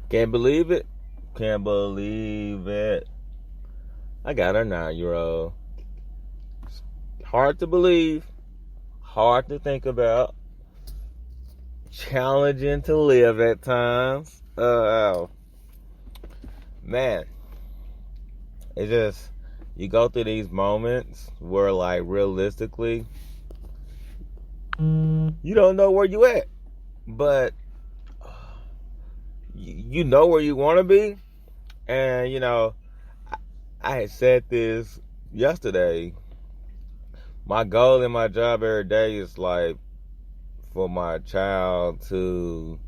Can't believe it. Can't believe it. I got a 9-year-old. Hard to believe. Hard to think about. Challenging to live at times. Man. It's just, you go through these moments where, like, realistically, you don't know where you at. But you know where you want to be. And, I had said this yesterday. My goal in my job every day is, like, for my child to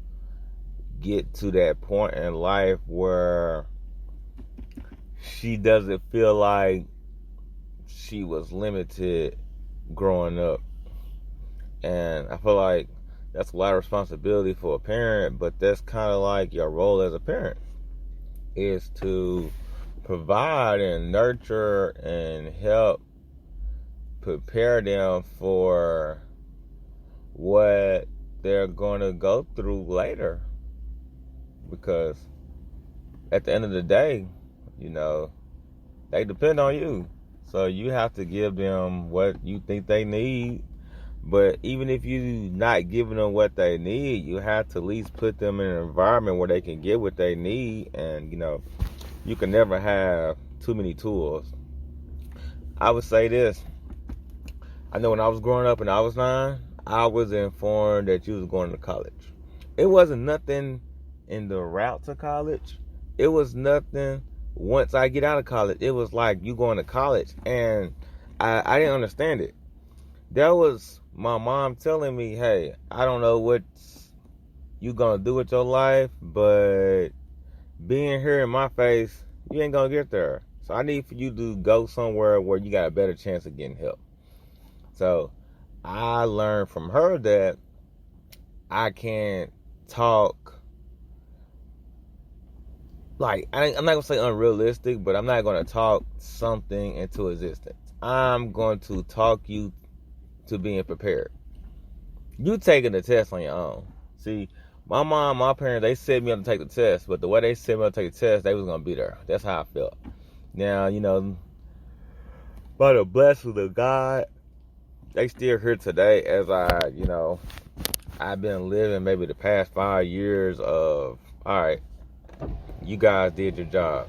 get to that point in life where she doesn't feel like she was limited growing up. And I feel like that's a lot of responsibility for a parent, but that's kind of like your role as a parent, is to provide and nurture and help prepare them for what they're going to go through later. Because at the end of the day, they depend on you. So you have to give them what you think they need. But even if you're not giving them what they need, you have to at least put them in an environment where they can get what they need. And, you can never have too many tools. I would say this. I know when I was growing up and I was 9, I was informed that you was going to college. It wasn't nothing in the route to college. It was nothing once I get out of college. It was like you going to college. And I didn't understand it. That was my mom telling me, hey, I don't know what you going to do with your life, but being here in my face, you ain't going to get there. So I need for you to go somewhere where you got a better chance of getting help. So I learned from her that I can't talk, like, I'm not going to say unrealistic, but I'm not going to talk something into existence. I'm going to talk you to being prepared. You taking the test on your own. See, my mom, my parents, they set me up to take the test, but the way they set me up to take the test, they was going to be there. That's how I felt. Now, by the blessings of God, they still here today as I've been living maybe the past 5 years of, all right, you guys did your job.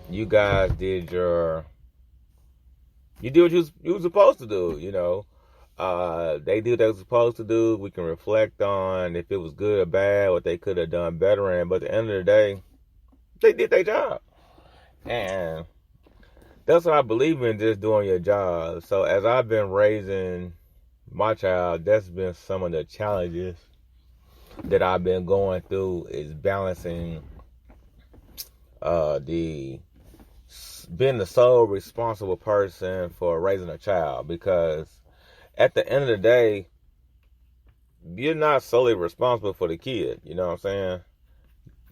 You guys did you did what you were supposed to do, They did what they were supposed to do. We can reflect on if it was good or bad, what they could have done better in. But at the end of the day, they did their job. And that's what I believe in, just doing your job. So as I've been raising my child, that's been some of the challenges that I've been going through, is balancing being the sole responsible person for raising a child. Because at the end of the day, you're not solely responsible for the kid. You know what I'm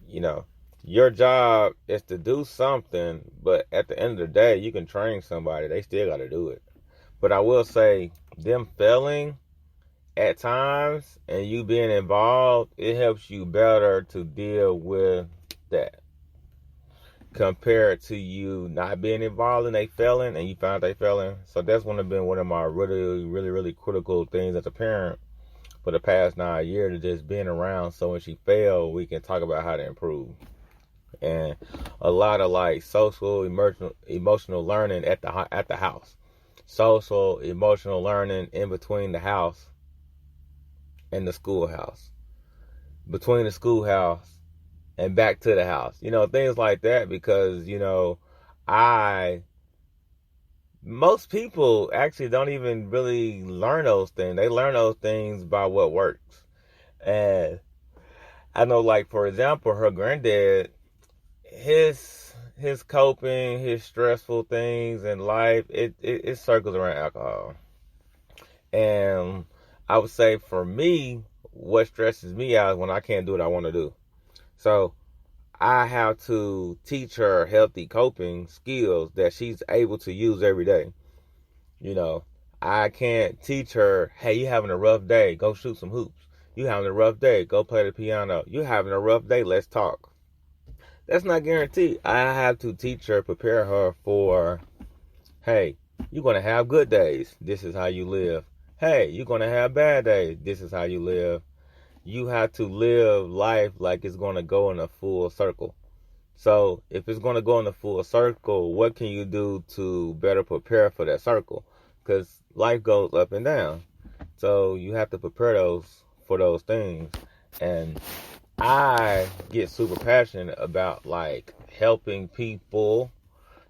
saying? Your job is to do something, but at the end of the day, you can train somebody. They still got to do it. But I will say, them failing at times and you being involved, it helps you better to deal with that, compared to you not being involved and they failing and you find they failing. So that's one of my really, really, really critical things as a parent for the past 9 years, is just being around, so when she failed, we can talk about how to improve. And a lot of like social, emotional learning at the house. Social, emotional learning in between the house and the schoolhouse. Between the schoolhouse and back to the house. Things like that, because, most people actually don't even really learn those things. They learn those things by what works. And I know, like, for example, her granddad, his coping, his stressful things in life, it circles around alcohol. And I would say for me, what stresses me out is when I can't do what I want to do. So I have to teach her healthy coping skills that she's able to use every day. I can't teach her, hey, you having a rough day, go shoot some hoops. You having a rough day, go play the piano. You having a rough day, let's talk. That's not guaranteed. I have to teach her, prepare her for, hey, you're going to have good days. This is how you live. Hey, you're going to have bad days. This is how you live. You have to live life like it's going to go in a full circle. So if it's going to go in a full circle, what can you do to better prepare for that circle? Because life goes up and down. So you have to prepare for those things. And I get super passionate about like helping people.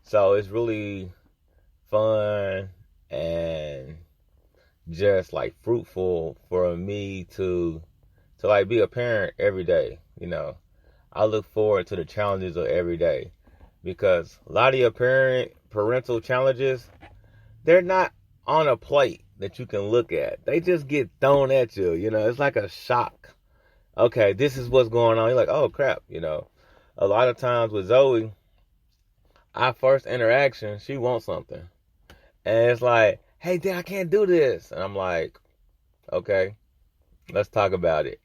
So it's really fun and just like fruitful for me to like be a parent every day. I look forward to the challenges of every day, because a lot of your parental challenges, they're not on a plate that you can look at. They just get thrown at you. It's like a shock. Okay, this is what's going on. You're like, oh crap. A lot of times with Zoe, our first interaction, she wants something, and it's like, hey, Dad, I can't do this, and I'm like, okay, let's talk about it.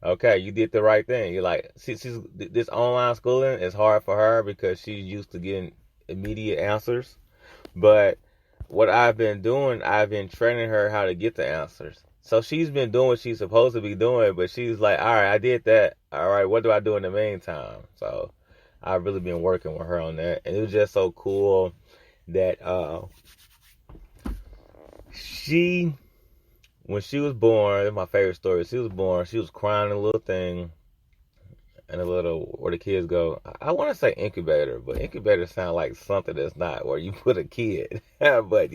Okay, you did the right thing. You're like, this online schooling is hard for her because she's used to getting immediate answers. But what I've been doing, I've been training her how to get the answers. So she's been doing what she's supposed to be doing, but she's like, all right, I did that. All right, what do I do in the meantime? So I've really been working with her on that. And it was just so cool that when she was born, that's my favorite story. She was born, she was crying in a little thing, and a little, where the kids go, I want to say incubator, but incubator sounds like something that's not where you put a kid. But,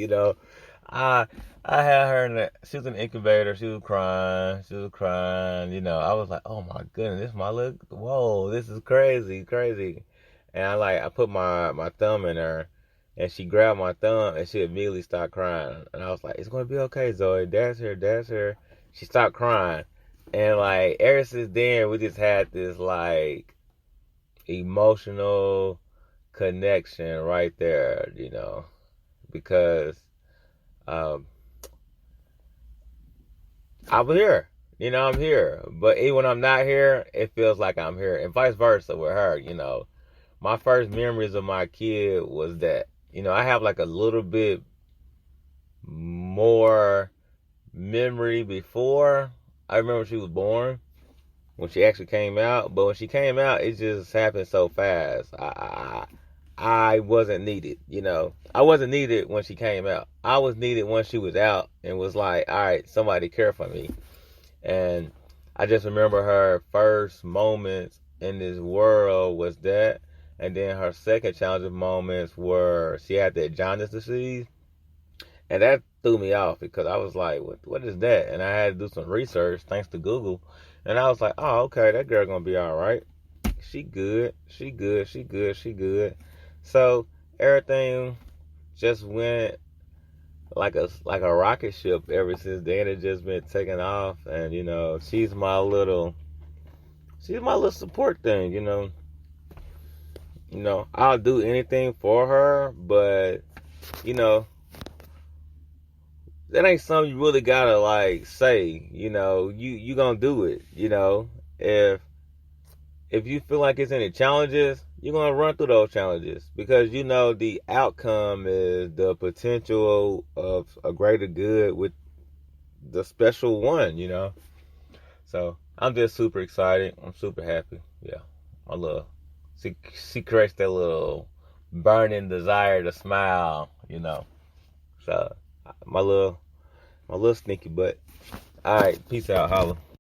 I had her she was in the incubator, she was crying, I was like, oh my goodness, whoa, this is crazy. And I put my thumb in her, and she grabbed my thumb, and she immediately started crying. And I was like, it's going to be okay, Zoe. Dad's here. She stopped crying. And, ever since then, we just had this, emotional connection right there, because I'm here. I'm here. But even when I'm not here, it feels like I'm here. And vice versa with her, My first memories of my kid was that. I have a little bit more memory before. I remember she was born, when she actually came out. But when she came out, it just happened so fast. I wasn't needed, I wasn't needed when she came out. I was needed when she was out and was like, all right, somebody care for me. And I just remember her first moments in this world was that. And then her second challenging moments were she had that jaundice disease. And that threw me off because I was like, what is that? And I had to do some research thanks to Google. And I was like, oh, okay, that girl gonna be all right. She good. So everything just went like a rocket ship ever since then. It just been taking off. And, she's my little support thing, I'll do anything for her, but, that ain't something you really gotta, say, you gonna do it, If you feel like it's any challenges, you're gonna run through those challenges because, the outcome is the potential of a greater good with the special one, So, I'm just super excited. I'm super happy. Yeah, I love she creates that little burning desire to smile, So my little sneaky butt. All right, peace out, holla.